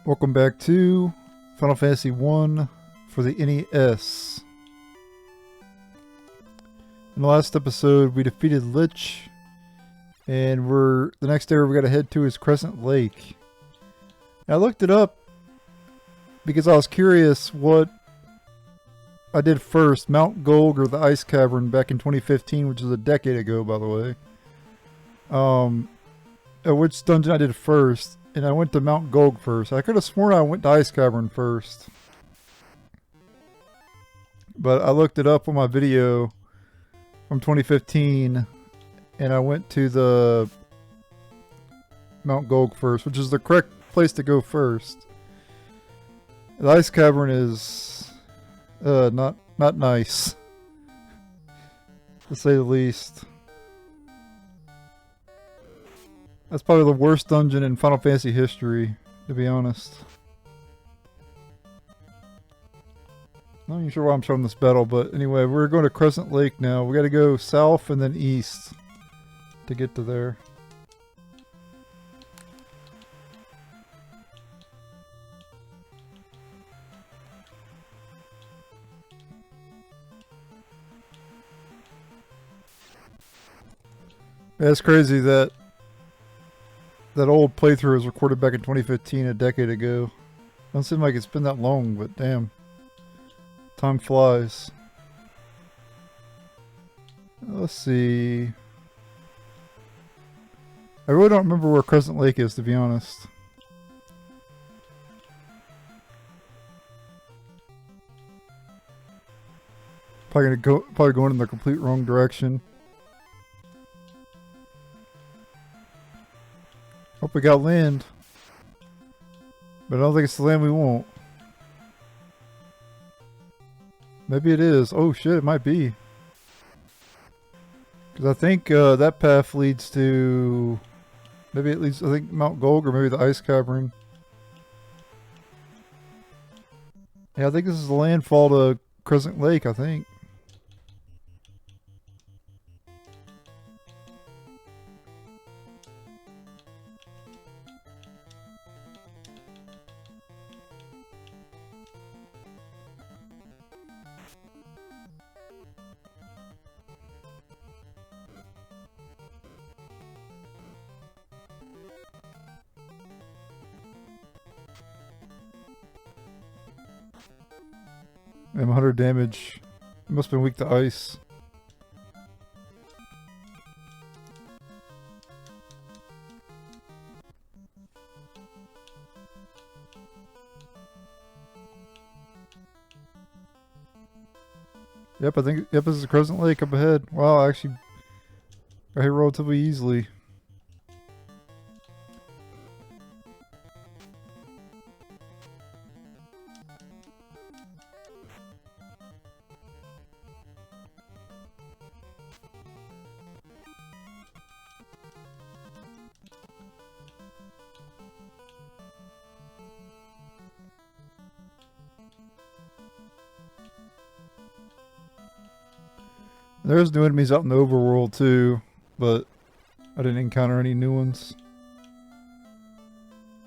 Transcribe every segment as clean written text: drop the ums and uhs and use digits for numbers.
Welcome back to Final Fantasy 1 for the NES. In the last episode, we defeated Lich, and the next area we gotta head to is Crescent Lake. And I looked it up because I was curious what I did first, Mount Gulg or the Ice Cavern back in 2015, which is a decade ago, by the way. Which dungeon I did first. And I went to Mount Gulg first. I could have sworn I went to Ice Cavern first. But I looked it up on my video from 2015. And I went to the Mount Gulg first, which is the correct place to go first. The Ice Cavern is not nice, to say the least. That's probably the worst dungeon in Final Fantasy history, to be honest. Not even sure why I'm showing this battle, but anyway, we're going to Crescent Lake now. We gotta go south and then east to get to there. Yeah, it's crazy that old playthrough was recorded back in 2015, a decade ago. Don't seem like it's been that long, but damn. Time flies. Let's see. I really don't remember where Crescent Lake is, to be honest. Probably going in the complete wrong direction. Hope we got land. But I don't think it's the land we want. Maybe it is. Oh shit, it might be. Because I think that path leads to... Maybe it leads, I think, Mount Gulg or maybe the Ice Cavern. Yeah, I think this is the landfall to Crescent Lake, I think. I'm 100 damage. It must have been weak to ice. Yep, I think, yep, this is Crescent Lake up ahead. Wow, actually, got here relatively easily. There's new enemies out in the overworld too, but I didn't encounter any new ones.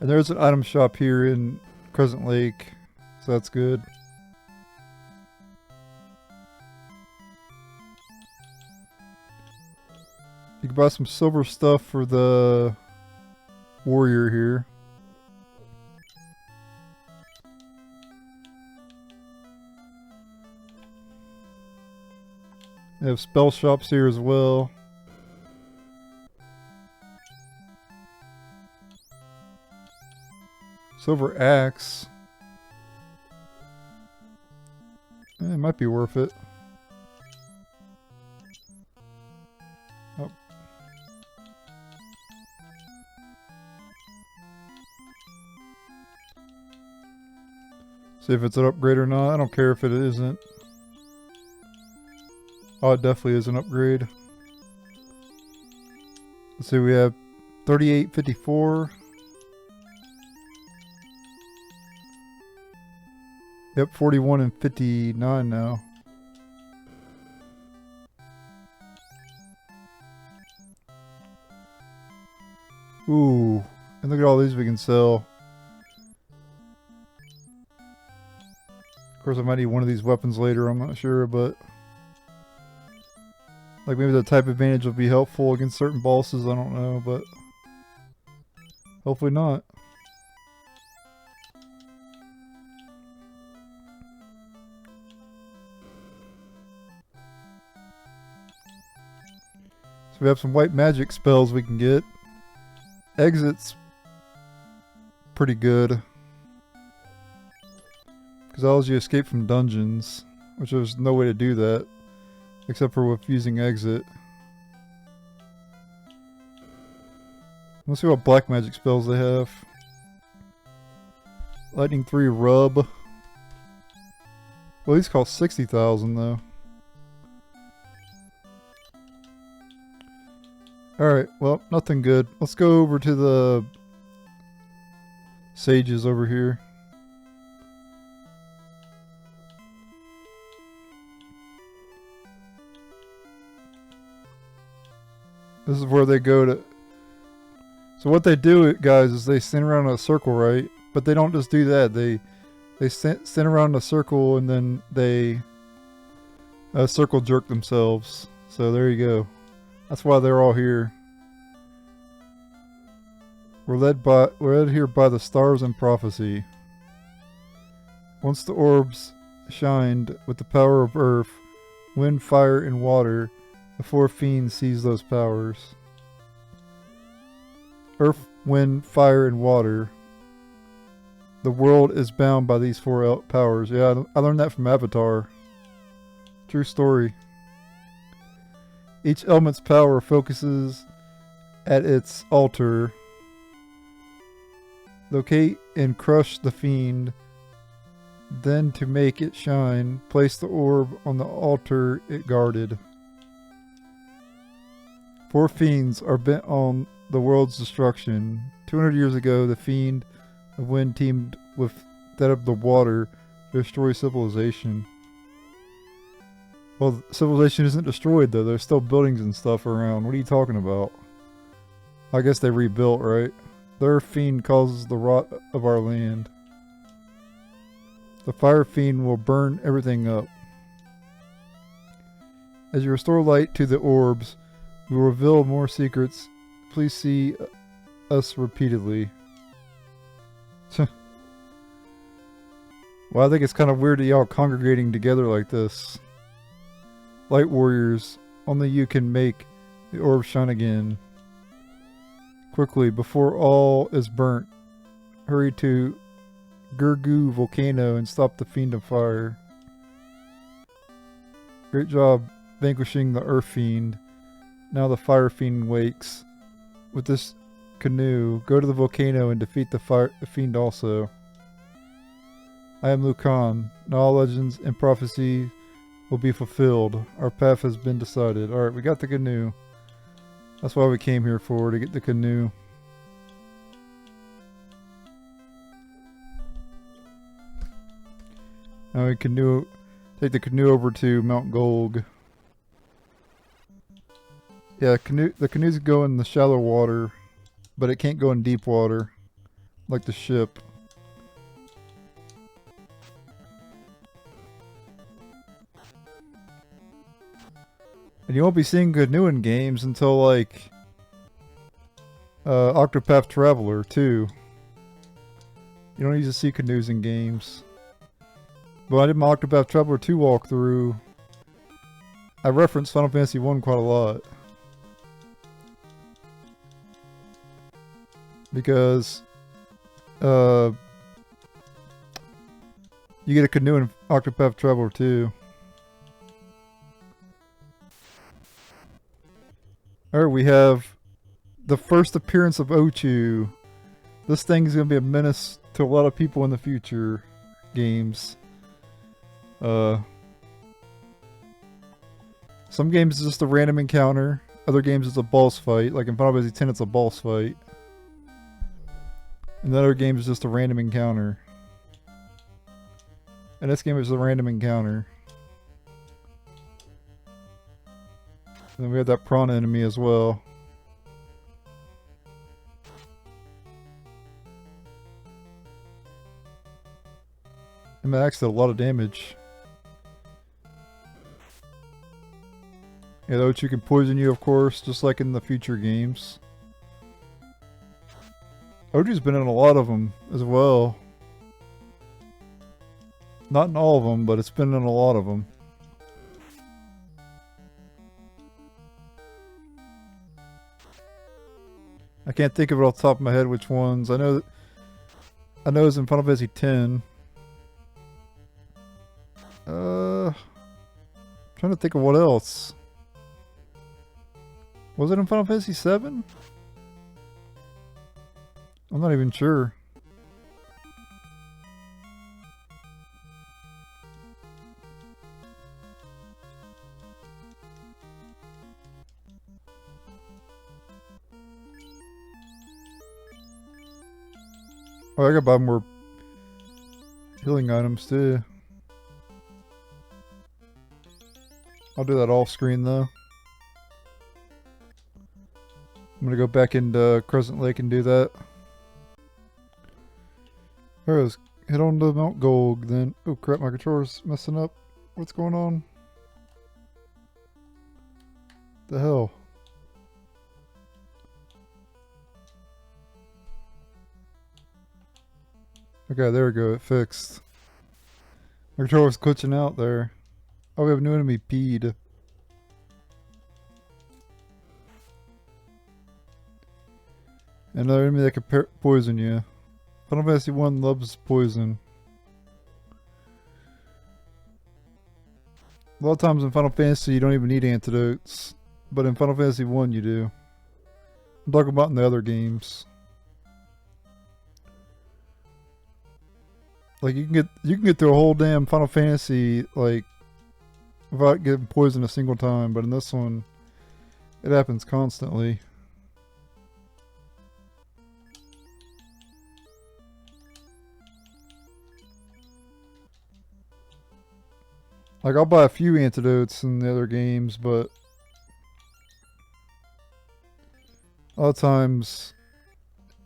And there's an item shop here in Crescent Lake, so that's good. You can buy some silver stuff for the warrior here. They have spell shops here as well. Silver axe. It might be worth it. Oh. See if it's an upgrade or not. I don't care if it isn't. Oh, it definitely is an upgrade. Let's see, we have 3854. Yep, 41 and 59 now. Ooh, and look at all these we can sell. Of course, I might need one of these weapons later, I'm not sure, but... Like, maybe the type advantage will be helpful against certain bosses, I don't know, but... Hopefully not. So we have some white magic spells we can get. Exit's pretty good. Because allows you to escape from dungeons, which there's no way to do that. Except for with using exit. Let's see what black magic spells they have. Lightning 3 rub. Well, these cost 60,000 though. Alright, well, nothing good. Let's go over to the sages over here. This is where they go to... So what they do, guys, is they stand around in a circle, right? But they don't just do that. They stand around in a circle and then they circle jerk themselves. So there you go. That's why they're all here. We're led here by the stars and prophecy. Once the orbs shined with the power of earth, wind, fire, and water, the four fiends seize those powers. Earth, wind, fire, and water. The world is bound by these four powers. Yeah, I learned that from Avatar. True story. Each element's power focuses at its altar. Locate and crush the fiend. Then to make it shine, place the orb on the altar it guarded. Four fiends are bent on the world's destruction. 200 years ago, the fiend of wind teamed with that of the water to destroy civilization. Well, civilization isn't destroyed though. There's still buildings and stuff around. What are you talking about? I guess they rebuilt, right? Their fiend causes the rot of our land. The fire fiend will burn everything up. As you restore light to the orbs, we will reveal more secrets. Please see us repeatedly. Well, I think it's kind of weird that y'all congregating together like this. Light warriors, only you can make the orb shine again. Quickly, before all is burnt, hurry to Gulg volcano and stop the fiend of fire. Great job vanquishing the earth fiend. Now the fire fiend wakes. With this canoe, go to the volcano and defeat the fiend also. I am Lucan. Now all legends and prophecy will be fulfilled. Our path has been decided. Alright, we got the canoe. That's why we came here for, to get the canoe. Now we can take the canoe over to Mount Gulg. Yeah, the canoes go in the shallow water, but it can't go in deep water, like the ship. And you won't be seeing canoe in games until like Octopath Traveler 2. You don't need to see canoes in games. But I did my Octopath Traveler 2 walkthrough. I referenced Final Fantasy 1 quite a lot. Because you get a canoe in Octopath Traveler 2. Alright, we have the first appearance of Ochu. This thing is going to be a menace to a lot of people in the future games. Some games it's just a random encounter. Other games it's a boss fight. Like in Final Fantasy X it's a boss fight. And other games it's just a random encounter. And this game is a random encounter. And then we have that prawn enemy as well. And Max did a lot of damage. Yeah, the Ochu can poison you, of course, just like in the future games. Oju's been in a lot of them as well. Not in all of them, but it's been in a lot of them. I can't think of it off the top of my head which ones. I know it's in Final Fantasy X. Trying to think of what else. Was it in Final Fantasy VII? I'm not even sure. Oh, I gotta buy more healing items too. I'll do that off screen though. I'm gonna go back into Crescent Lake and do that. Alright, let's head on to Mount Gulg then. Oh crap, my controller's messing up. What's going on? The hell? Okay, there we go, it fixed. My controller's glitching out there. Oh, we have a new enemy, Peed. Another enemy that can poison you. Final Fantasy 1 loves poison. A lot of times in Final Fantasy you don't even need antidotes. But in Final Fantasy 1 you do. I'm talking about in the other games. Like you can get through a whole damn Final Fantasy like without getting poisoned a single time, but in this one it happens constantly. Like I'll buy a few antidotes in the other games, but a lot of times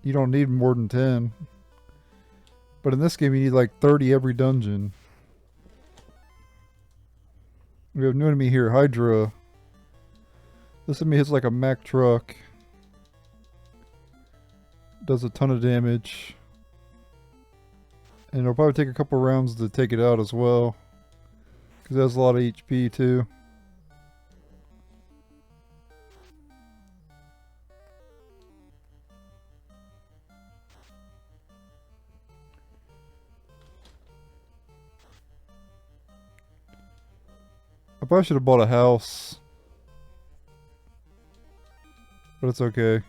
you don't need more than 10. But in this game you need like 30 every dungeon. We have a new enemy here, Hydra. This enemy hits like a Mack truck. Does a ton of damage. And it'll probably take a couple rounds to take it out as well. Because it has a lot of HP too. I probably should have bought a house. But it's okay.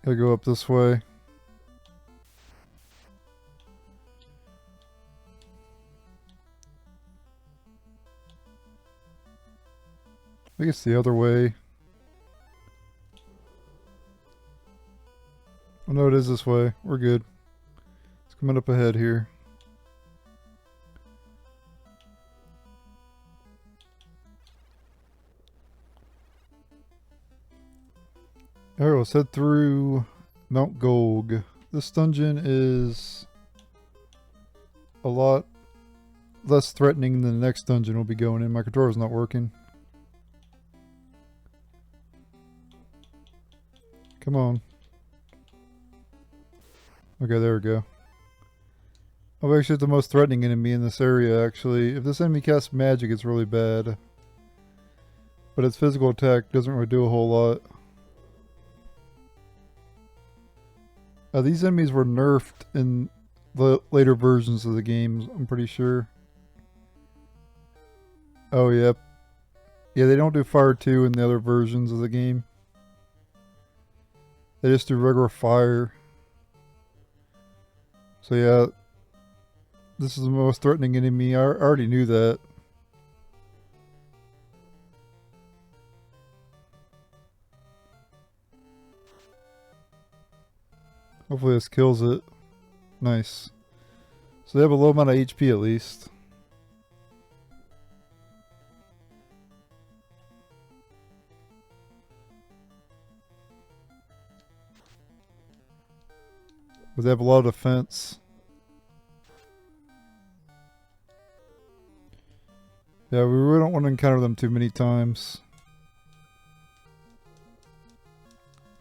Gotta go up this way. I think it's the other way. Oh no, it is this way. We're good. It's coming up ahead here. Alright, let's head through Mount Gulg. This dungeon is a lot less threatening than the next dungeon we'll be going in. My controller's not working. Come on. Okay, there we go. Oh, actually, it's the most threatening enemy in this area, actually. If this enemy casts magic, it's really bad. But its physical attack doesn't really do a whole lot. These enemies were nerfed in the later versions of the games, I'm pretty sure. Oh, yep. Yeah, they don't do fire 2 in the other versions of the game. They just do regular fire. So yeah, this is the most threatening enemy. I already knew that. Hopefully this kills it. Nice. So they have a low amount of HP at least. But they have a lot of defense. Yeah, we really don't want to encounter them too many times.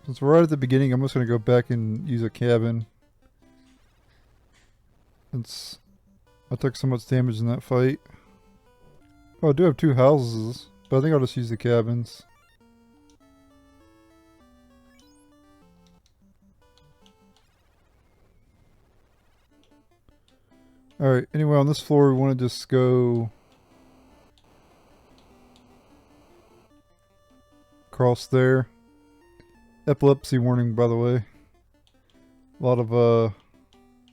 Since we're right at the beginning, I'm just going to go back and use a cabin. Since I took so much damage in that fight. Oh, I do have 2 houses, but I think I'll just use the cabins. Alright, anyway, on this floor we want to just go across there. Epilepsy warning, by the way. A lot of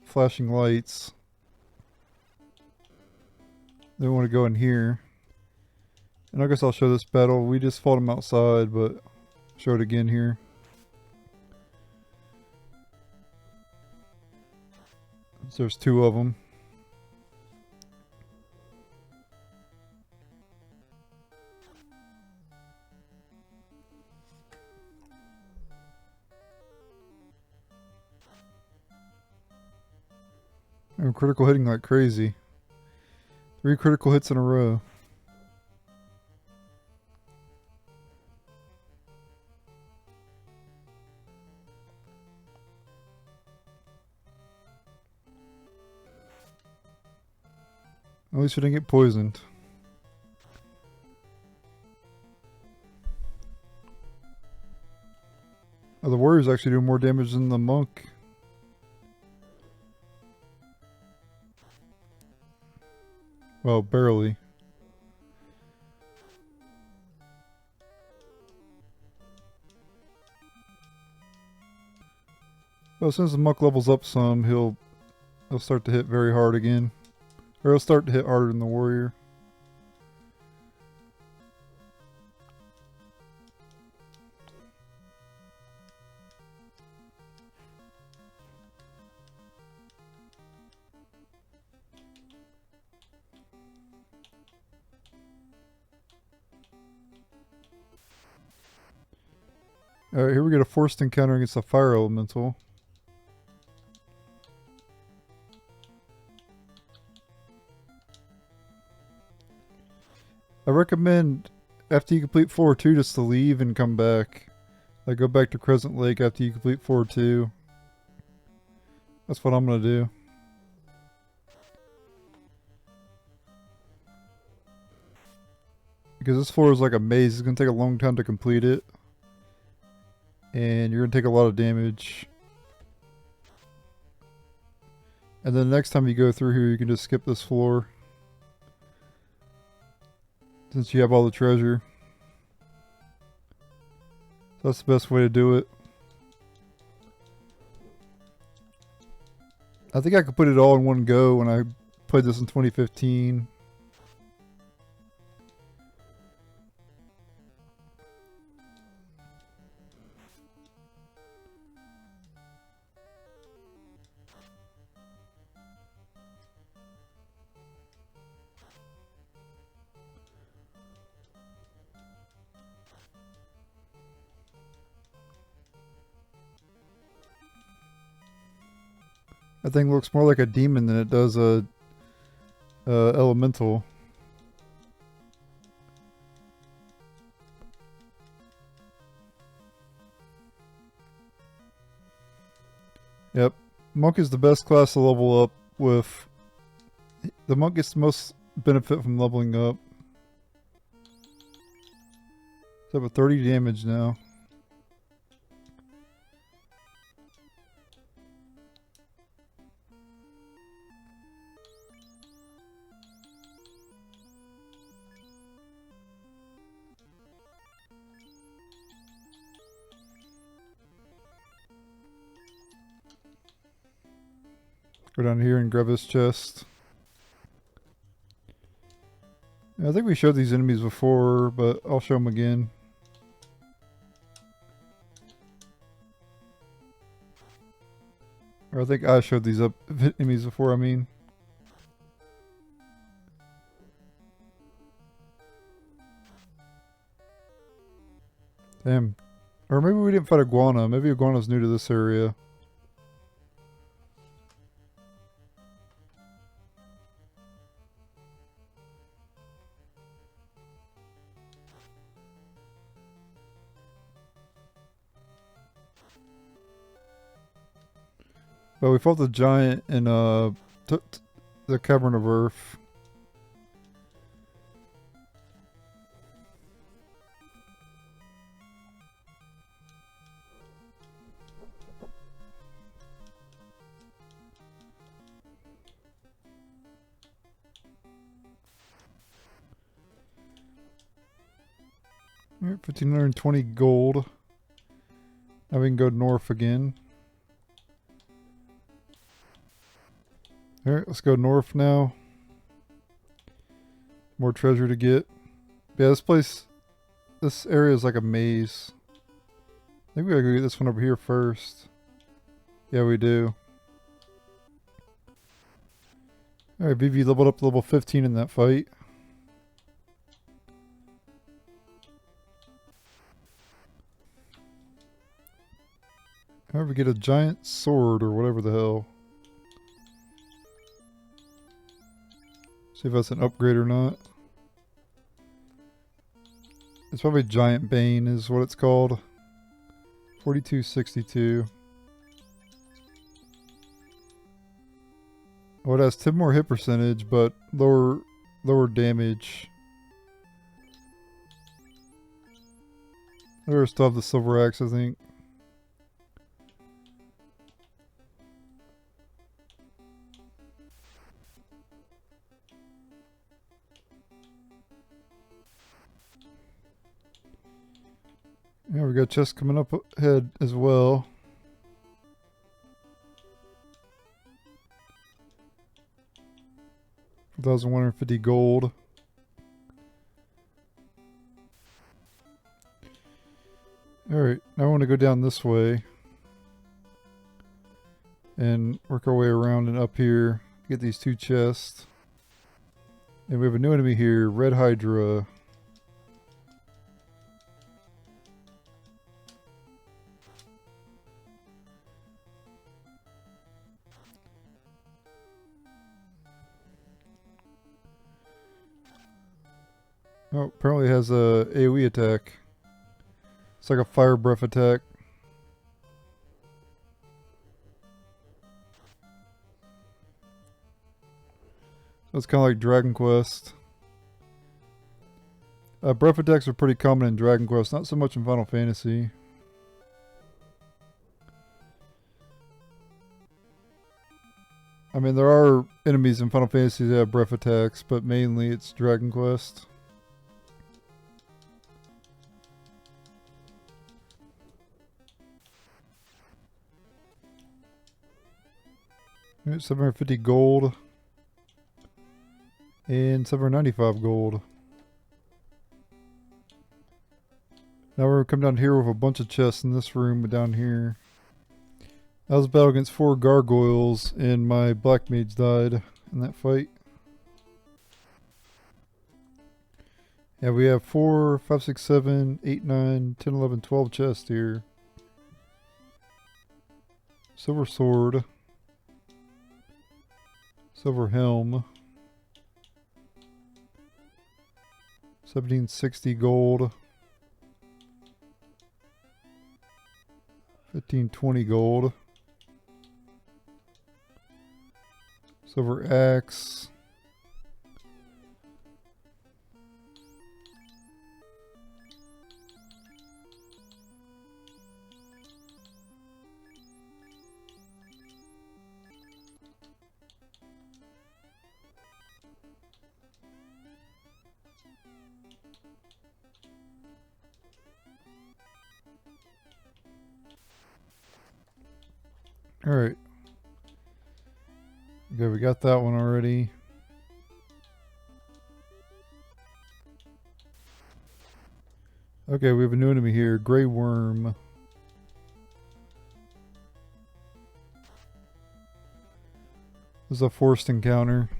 flashing lights. Then we want to go in here. And I guess I'll show this battle. We just fought them outside, but show it again here. So there's 2 of them. I'm critical hitting like crazy. 3 critical hits in a row. At least we didn't get poisoned. Oh, the warrior's actually doing more damage than the monk. Well, barely. Well, since the monk levels up some, he'll start to hit very hard again. Or he'll start to hit harder than the warrior. Alright, here we get a forced encounter against a fire elemental. I recommend after you complete 4-2 just to leave and come back. Like go back to Crescent Lake after you complete 4-2. That's what I'm gonna do. Because this floor is like a maze, it's gonna take a long time to complete it. And you're gonna take a lot of damage. And then the next time you go through here, you can just skip this floor. Since you have all the treasure. So that's the best way to do it. I think I could put it all in one go when I played this in 2015. That thing looks more like a demon than it does a elemental. Yep, monk is the best class to level up with. The monk gets the most benefit from leveling up. It's up at 30 damage now. Go down here and grab his chest. Yeah, I think we showed these enemies before, but I'll show them again. Or I think I showed these up enemies before, I mean. Damn. Or maybe we didn't fight Iguana. Maybe Iguana's new to this area. But we fought the giant in the Cavern of Earth. Alright, 1,520 gold. Now we can go north again. Alright, let's go north now. More treasure to get. Yeah, this area is like a maze. I think we gotta go get this one over here first. Yeah, we do. Alright, Vivi leveled up to level 15 in that fight. However, we get a giant sword or whatever the hell. See if that's an upgrade or not. It's probably Giant Bane is what it's called. 4262. Oh, it has 10 more hit percentage, but lower damage. I still have the silver axe, I think. Yeah, we got chests coming up ahead as well. $1,150 gold. Alright, now I want to go down this way. And work our way around and up here. Get these 2 chests. And we have a new enemy here, Red Hydra. Oh, apparently it has a AoE attack. It's like a fire breath attack. So it's kind of like Dragon Quest. Breath attacks are pretty common in Dragon Quest, not so much in Final Fantasy. I mean, there are enemies in Final Fantasy that have breath attacks, but mainly it's Dragon Quest. Alright, 750 gold. And 795 gold. Now we're going to come down here with a bunch of chests in this room down here. I was battle against 4 gargoyles and my black mage died in that fight. Yeah, we have 4, 5, 6, 7, 8, 9, 10, 11, 12 chests here. Silver sword. Silver helm. 1760 gold. 1520 gold. Silver axe. Alright. Okay, we got that one already. Okay, we have a new enemy here, Grey Worm. This is a forced encounter.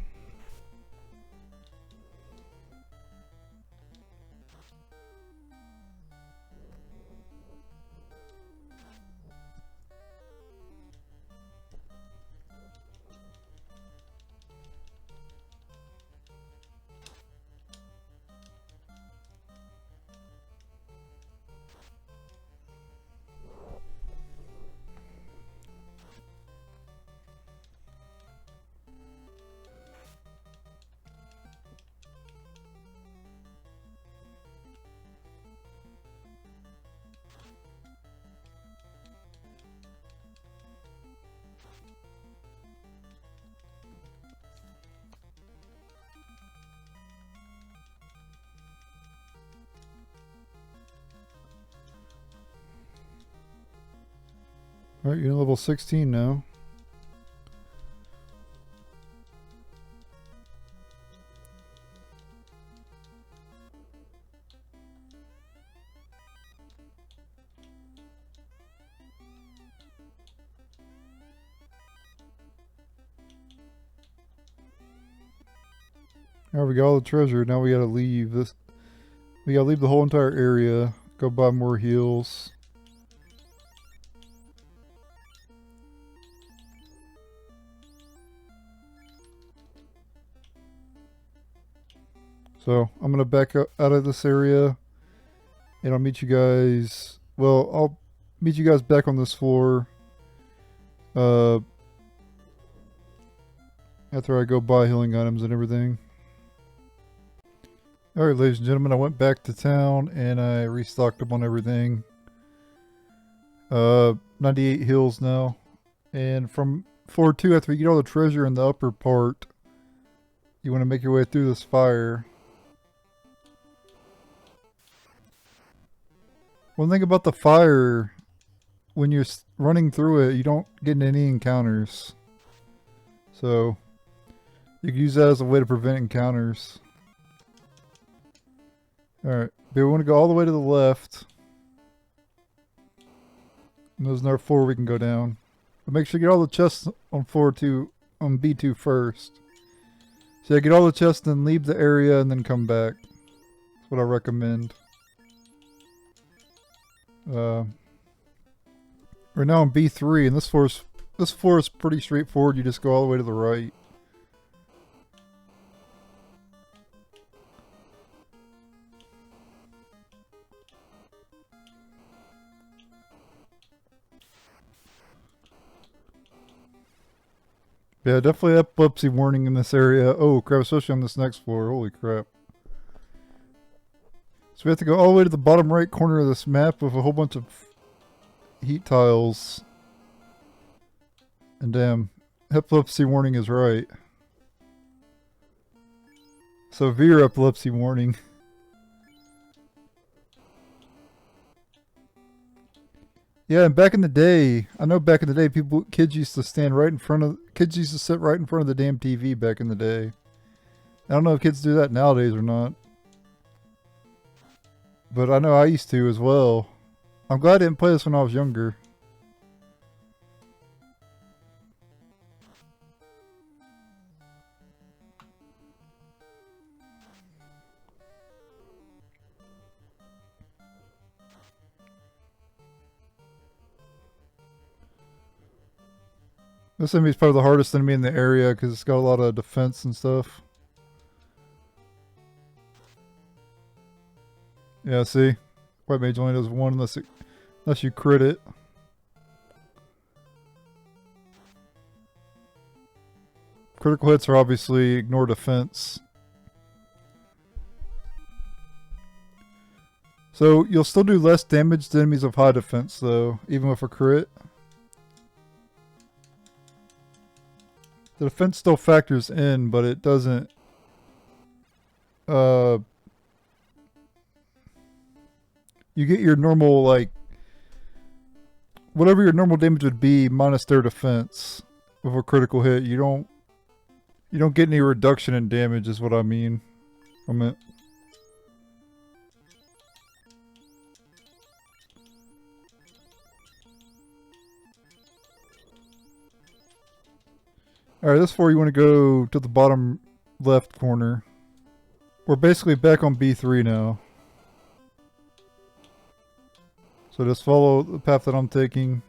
Alright, you're level 16 now. Alright, we got all the treasure. Now we gotta leave this. We gotta leave the whole entire area. Go buy more heals. So I'm gonna back up out of this area, and I'll meet you guys. Well, I'll meet you guys back on this floor. After I go buy healing items and everything. Alright, ladies and gentlemen, I went back to town and I restocked up on everything. 98 heals now. And from floor 2, after you get all the treasure in the upper part, you want to make your way through this fire. One thing about the fire, when you're running through it, you don't get any encounters. So, you can use that as a way to prevent encounters. Alright, but we want to go all the way to the left. And there's another floor we can go down. But make sure you get all the chests on floor 2, on B2 first. So yeah, get all the chests and leave the area and then come back. That's what I recommend. We're now on B3, and this floor is pretty straightforward. You just go all the way to the right. Yeah, definitely epilepsy warning in this area. Oh crap, especially on this next floor. Holy crap. So we have to go all the way to the bottom right corner of this map with a whole bunch of heat tiles. And damn, epilepsy warning is right. Severe epilepsy warning. Yeah, and back in the day, I know back in the day, kids used to sit right in front of the damn TV back in the day. I don't know if kids do that nowadays or not. But I know I used to as well. I'm glad I didn't play this when I was younger. This enemy is probably the hardest enemy in the area because it's got a lot of defense and stuff. Yeah, see? White Mage only does one unless you crit it. Critical hits are obviously ignore defense. So you'll still do less damage to enemies of high defense though, even with a crit. The defense still factors in, but it doesn't you get your normal, like, whatever your normal damage would be minus their defense with a critical hit. You don't get any reduction in damage is what I mean. Alright, this is where you want to go to the bottom left corner. We're basically back on B3 now. So just follow the path that I'm taking.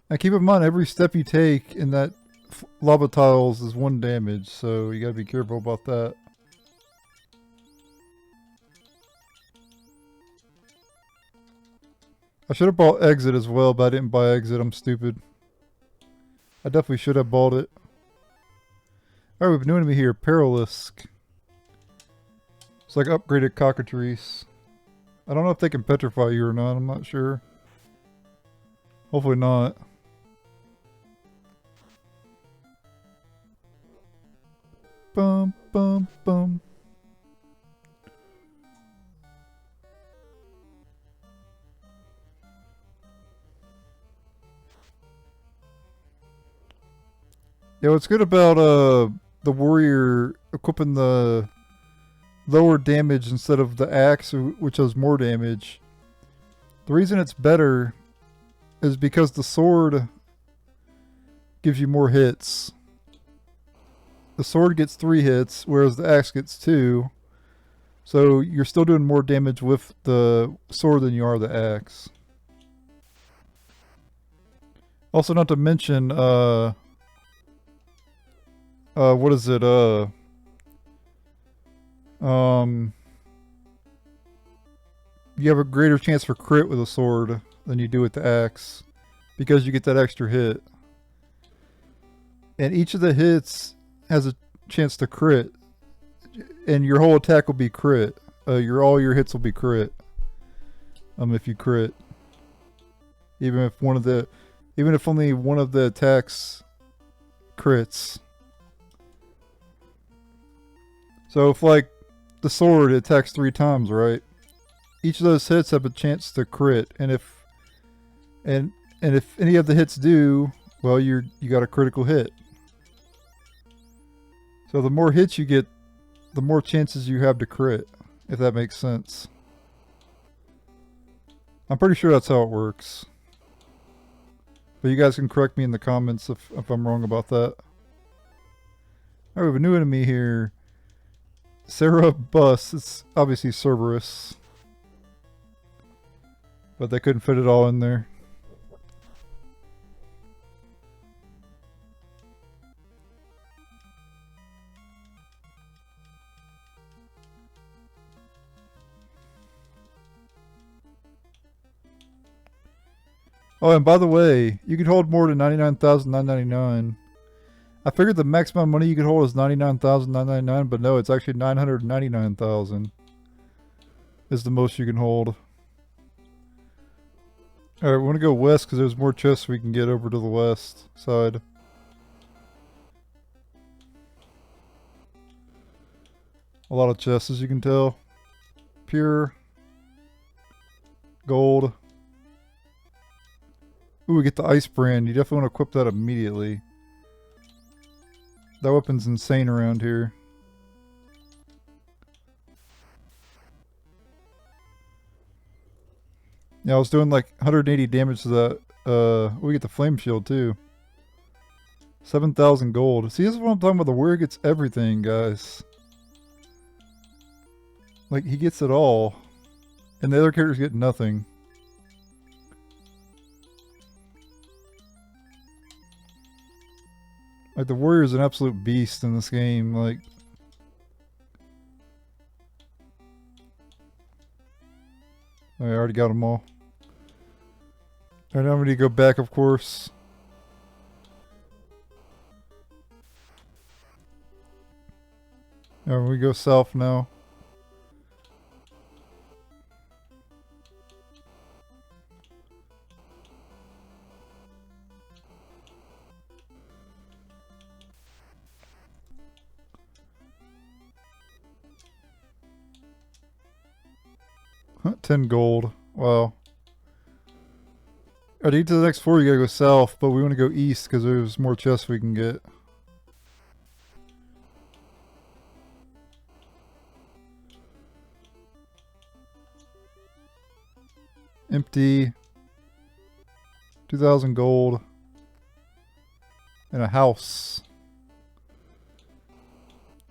And keep in mind, every step you take in that lava tiles is 1 damage, so you gotta be careful about that. I should have bought exit as well, but I didn't buy exit. I'm stupid. I definitely should have bought it. Alright, we have a new enemy here, Perilisk. It's like upgraded cockatrice. I don't know if they can petrify you or not, I'm not sure. Hopefully not. Bum, bum, bum. Yeah, what's good about the warrior equipping the lower damage instead of the axe, which does more damage. The reason it's better is because the sword gives you more hits. The sword gets 3 hits, whereas the axe gets 2. So you're still doing more damage with the sword than you are the axe. Also, not to mention, what is it, you have a greater chance for crit with a sword than you do with the axe, because you get that extra hit. And each of the hits has a chance to crit, and your whole attack will be crit. All your hits will be crit. If you crit, even if only one of the attacks crits. So if like the sword attacks 3 times, right? Each of those hits have a chance to crit, and if any of the hits do, well, you got a critical hit. So the more hits you get, the more chances you have to crit, if that makes sense. I'm pretty sure that's how it works. But you guys can correct me in the comments if I'm wrong about that. Alright, we have a new enemy here. Sarah Bus. It's obviously Cerberus. But they couldn't fit it all in there. Oh, and by the way, you can hold more than 99,999. I figured the maximum money you could hold is 99,999, but no, it's actually 999,000 is the most you can hold. Alright, we want to go west because there's more chests we can get over to the west side. A lot of chests, as you can tell. Pure. Gold. Ooh, we get the ice brand. You definitely want to equip that immediately. That weapon's insane around here. Yeah, I was doing like 180 damage to that. We get the flame shield too. 7,000 gold. See, this is what I'm talking about. The warrior gets everything, guys. Like, he gets it all. And the other characters get nothing. Like, the warrior is an absolute beast in this game. Like, I already got them all. Alright, now we need to go back, of course. Alright, we go south now. Huh, 10 gold. Wow. Alright, to get to the next floor, you gotta go south, but we want to go east because there's more chests we can get. Empty. 2,000 gold. And a house.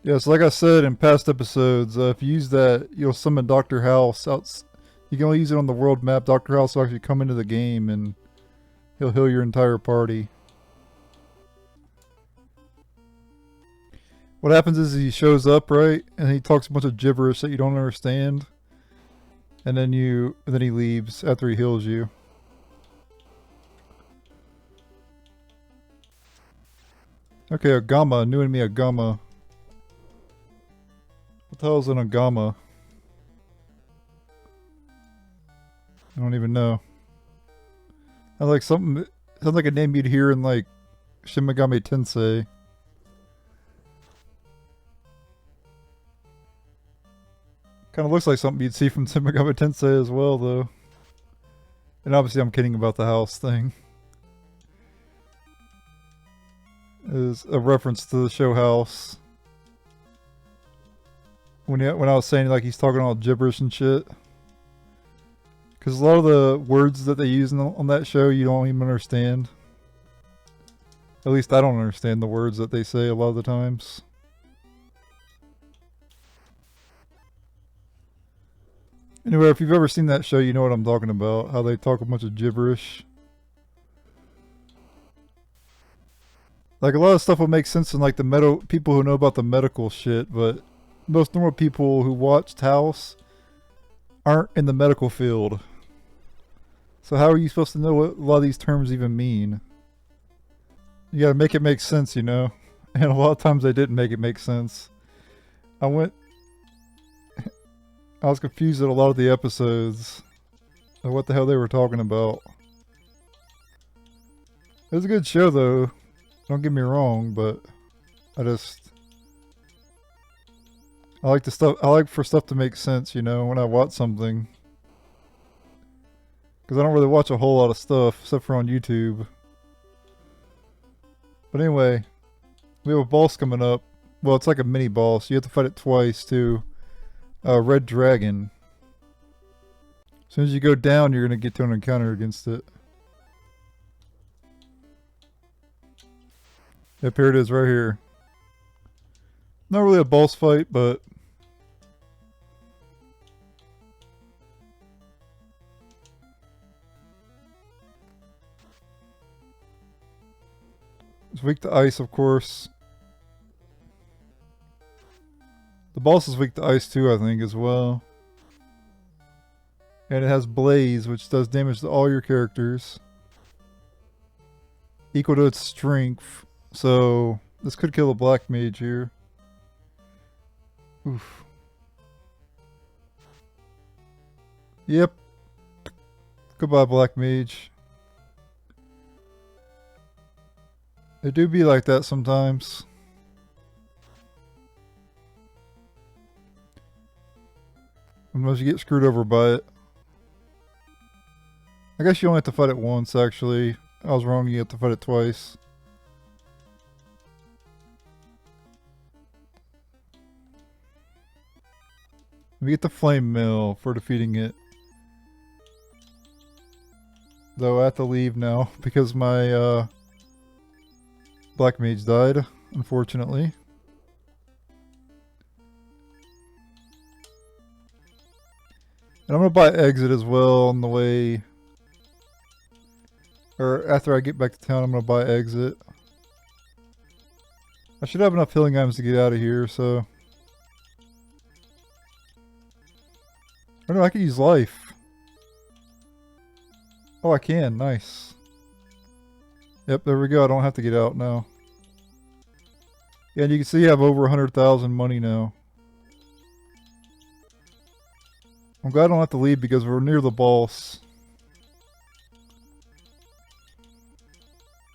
Yes, like I said in past episodes, if you use that, you'll summon Dr. House. You can only use it on the world map. Dr. House will actually come into the game and he'll heal your entire party. What happens is he shows up, right? And he talks a bunch of gibberish that you don't understand. And then he leaves after he heals you. Okay, Agama, new enemy Agama. What the hell is an Agama? I don't even know. I like something. Sounds like a name you'd hear in like Shin Megami Tensei. Kind of looks like something you'd see from Shin Megami Tensei as well, though. And obviously, I'm kidding about the house thing. It is a reference to the show House. When I was saying like he's talking all gibberish and shit. Because a lot of the words that they use on that show you don't even understand. At least I don't understand the words that they say a lot of the times. Anyway, if you've ever seen that show, you know what I'm talking about. How they talk a bunch of gibberish. Like a lot of stuff will make sense in like the people who know about the medical shit, but most normal people who watched House aren't in the medical field. So how are you supposed to know what a lot of these terms even mean? You gotta make it make sense, you know? And a lot of times they didn't make it make sense. I was confused at a lot of the episodes of what the hell they were talking about. It was a good show though. Don't get me wrong, but I like for stuff to make sense, you know, when I watch something. Because I don't really watch a whole lot of stuff, except for on YouTube. But anyway, we have a boss coming up. Well, it's like a mini boss. You have to fight it twice, too. Red Dragon. As soon as you go down, you're going to get to an encounter against it. Yep, here it is right here. Not really a boss fight, but it's weak to ice, of course. The boss is weak to ice too, I think, as well. And it has Blaze, which does damage to all your characters. Equal to its strength. So, this could kill a black mage here. Oof. Yep. Goodbye, black mage. They do be like that sometimes. Unless you get screwed over by it. I guess you only have to fight it once, actually. I was wrong, you have to fight it twice. We get the flame mill for defeating it. Though I have to leave now because my black mage died, unfortunately. And I'm gonna buy exit as well on the way. Or after I get back to town, I'm gonna buy exit. I should have enough healing items to get out of here, so. Oh no, I can use life. Oh, I can. Nice. Yep, there we go. I don't have to get out now. Yeah, and you can see I have over 100,000 money now. I'm glad I don't have to leave because we're near the boss.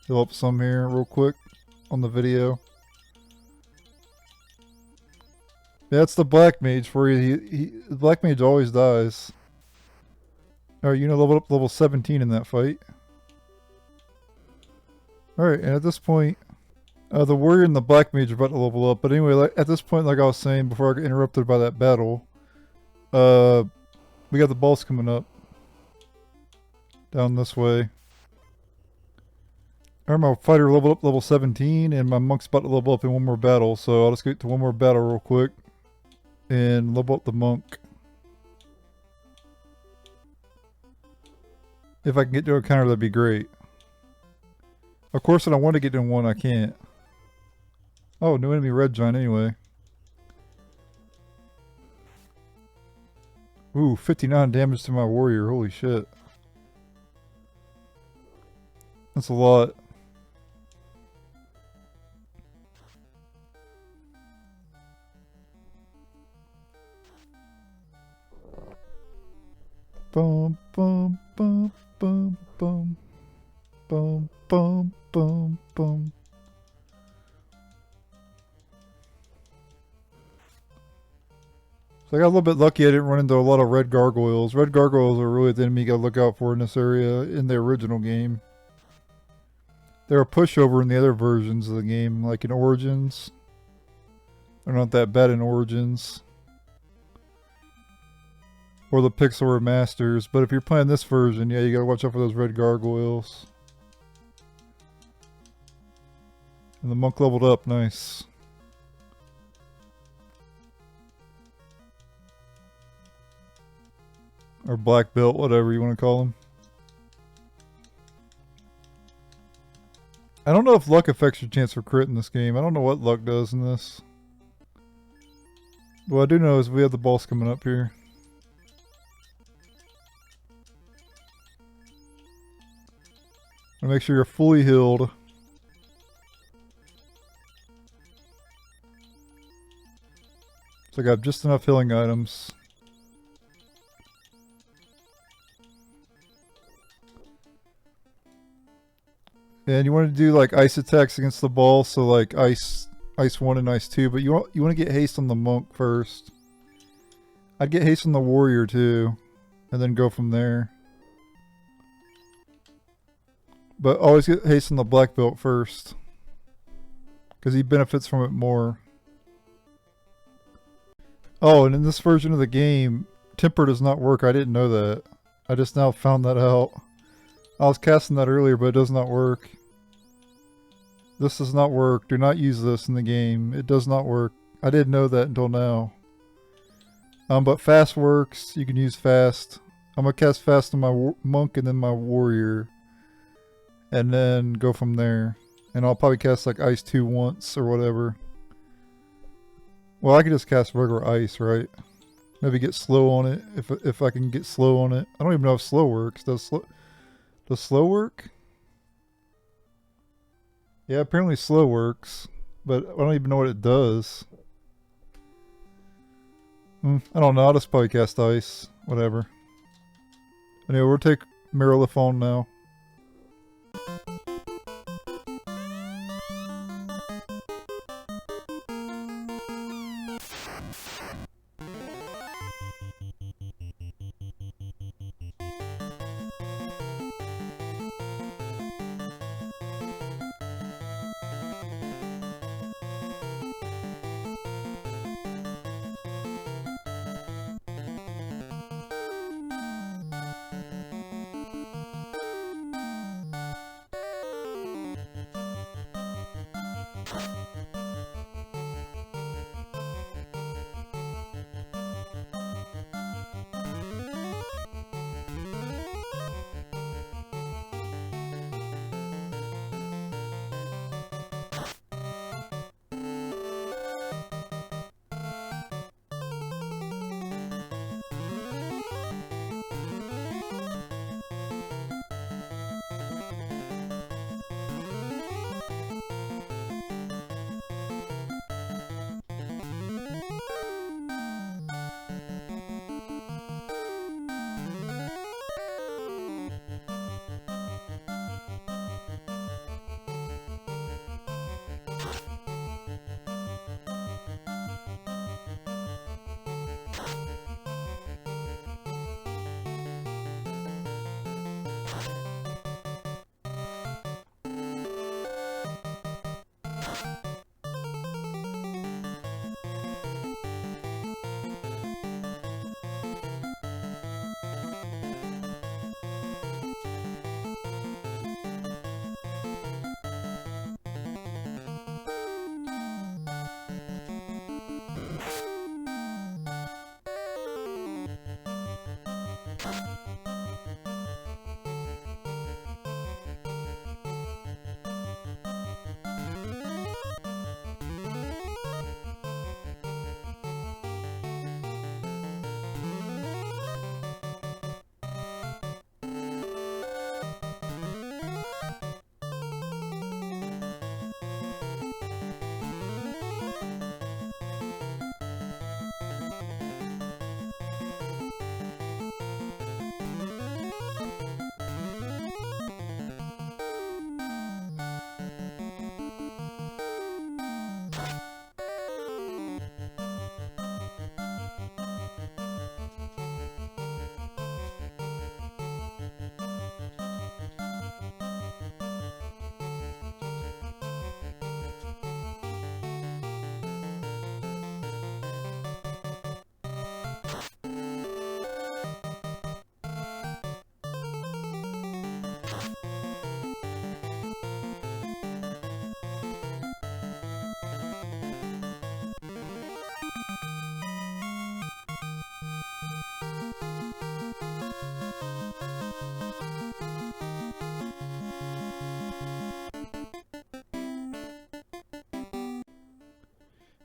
Heal up some here real quick on the video. Yeah, that's the black mage for you. The black mage always dies. Alright, you know, level up level 17 in that fight. Alright, and at this point, the warrior and the black mage are about to level up. But anyway, at this point, like I was saying before I got interrupted by that battle, we got the boss coming up. Down this way. Or my fighter leveled up level 17, and my monk's about to level up in one more battle, so I'll just get to one more battle real quick and level up the monk. If I can get to a counter, that'd be great. Of course, when I want to get in one, I can't. Oh, new enemy red giant anyway. Ooh, 59 damage to my warrior. Holy shit. That's a lot. Bum, bum, bum, bum, bum. Bum, bum, bum, bum. So I got a little bit lucky I didn't run into a lot of red gargoyles. Red gargoyles are really the enemy you gotta look out for in this area in the original game. They're a pushover in the other versions of the game, like in Origins. They're not that bad in Origins. Or the Pixel Remasters, but if you're playing this version, yeah, you gotta watch out for those red gargoyles. And the monk leveled up, nice. Or black belt, whatever you want to call them. I don't know if luck affects your chance for crit in this game. I don't know what luck does in this. What I do know is we have the boss coming up here. Make sure you're fully healed. So I got just enough healing items. And you want to do like ice attacks against the ball, so like ice 1 and ice 2, but you want to get haste on the monk first. I'd get haste on the warrior too, and then go from there. But always get haste on the black belt first, because he benefits from it more. Oh, and in this version of the game, temper does not work. I didn't know that. I just now found that out. I was casting that earlier, but it does not work. This does not work. Do not use this in the game. It does not work. I didn't know that until now. But fast works. You can use fast. I'm going to cast fast on my monk and then my warrior. And then go from there. And I'll probably cast like ice 2 once or whatever. Well, I could just cast regular ice, right? Maybe get slow on it if I can get slow on it. I don't even know if slow works. Does slow work? Yeah, apparently slow works, but I don't even know what it does. I don't know. I'll just probably cast ice. Whatever. Anyway, we'll take Marilith on now.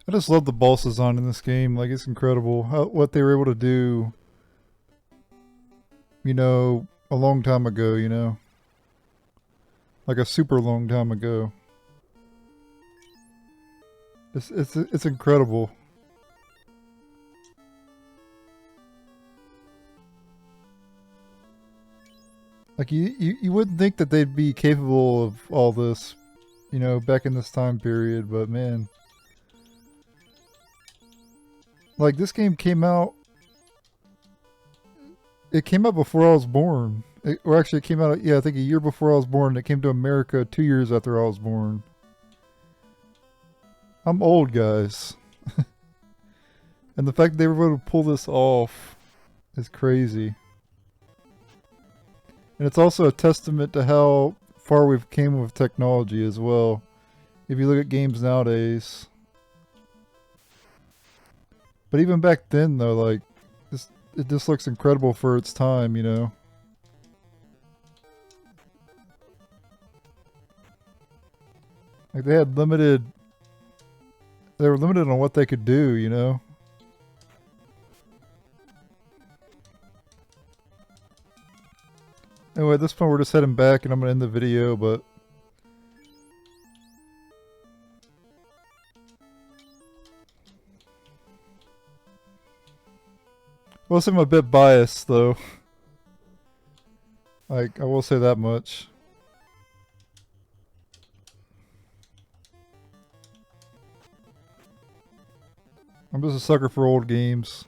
I just love the boss design in this game. Like, it's incredible what they were able to do, you know, a long time ago, you know? Like a super long time ago. It's incredible. Like, you wouldn't think that they'd be capable of all this, you know, back in this time period, but man. Like, this game came out... It came out before I was born. Or actually, it came out, yeah, I think a year before I was born. It came to America 2 years after I was born. I'm old, guys. And the fact that they were able to pull this off is crazy. And it's also a testament to how far we've came with technology as well. If you look at games nowadays. But even back then, though, like, it just looks incredible for its time, you know? Like, they had limited... They were limited on what they could do, you know? Anyway, at this point we're just heading back and I'm going to end the video, but... Well, I'm a bit biased, though. Like, I will say that much. I'm just a sucker for old games.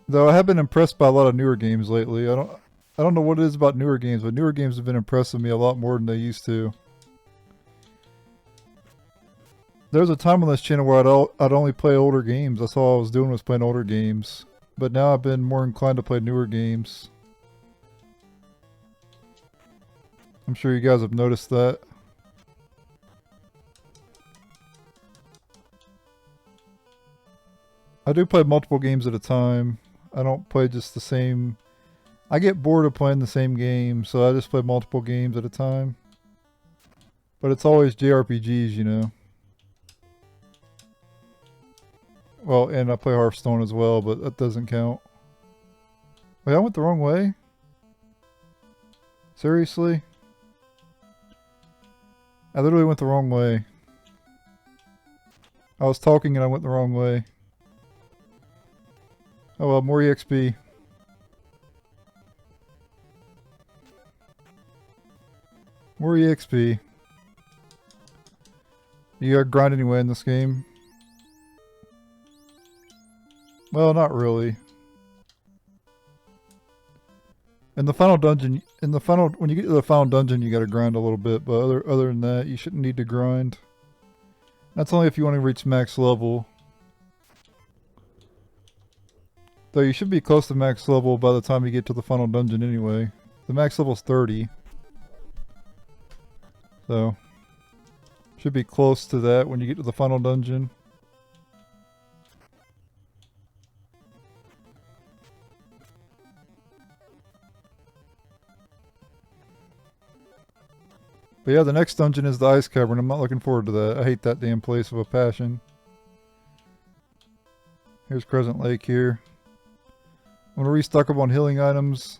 Though I have been impressed by a lot of newer games lately. I don't know what it is about newer games, but newer games have been impressing me a lot more than they used to. There was a time on this channel where I'd only play older games. That's all I was doing was playing older games. But now I've been more inclined to play newer games. I'm sure you guys have noticed that. I do play multiple games at a time. I don't play just the same... I get bored of playing the same game, so I just play multiple games at a time. But it's always JRPGs, you know. Well, and I play Hearthstone as well, but that doesn't count. Wait, I went the wrong way? Seriously? I literally went the wrong way. I was talking and I went the wrong way. Oh well, more EXP. More EXP. You gotta grind anyway in this game. Well, not really. In the final dungeon, when you get to the final dungeon, you gotta grind a little bit, but other than that, you shouldn't need to grind. That's only if you want to reach max level. Though you should be close to max level by the time you get to the final dungeon anyway. The max level's 30. So, should be close to that when you get to the final dungeon. But yeah, the next dungeon is the ice cavern. I'm not looking forward to that. I hate that damn place with a passion. Here's Crescent Lake here. I'm going to restock up on healing items.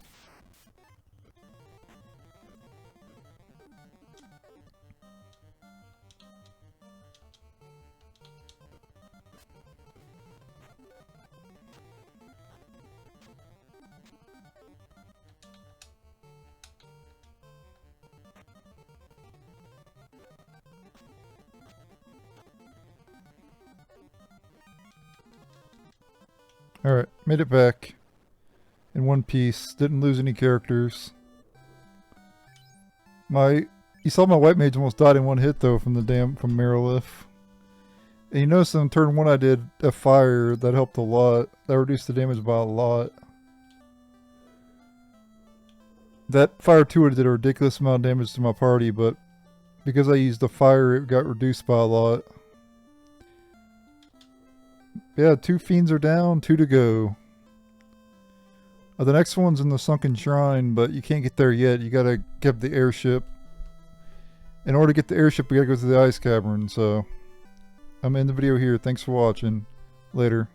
Alright, made it back in one piece. Didn't lose any characters. You saw my white mage almost died in one hit though from Marilith. And you notice on turn 1 I did a fire that helped a lot. That reduced the damage by a lot. That fire 2 did a ridiculous amount of damage to my party, but because I used the fire, it got reduced by a lot. Yeah, 2 fiends are down, 2 to go. The next one's in the Sunken Shrine, but you can't get there yet. You gotta get the airship. In order to get the airship, we gotta go through the ice cavern, so... I'm in the video here. Thanks for watching. Later.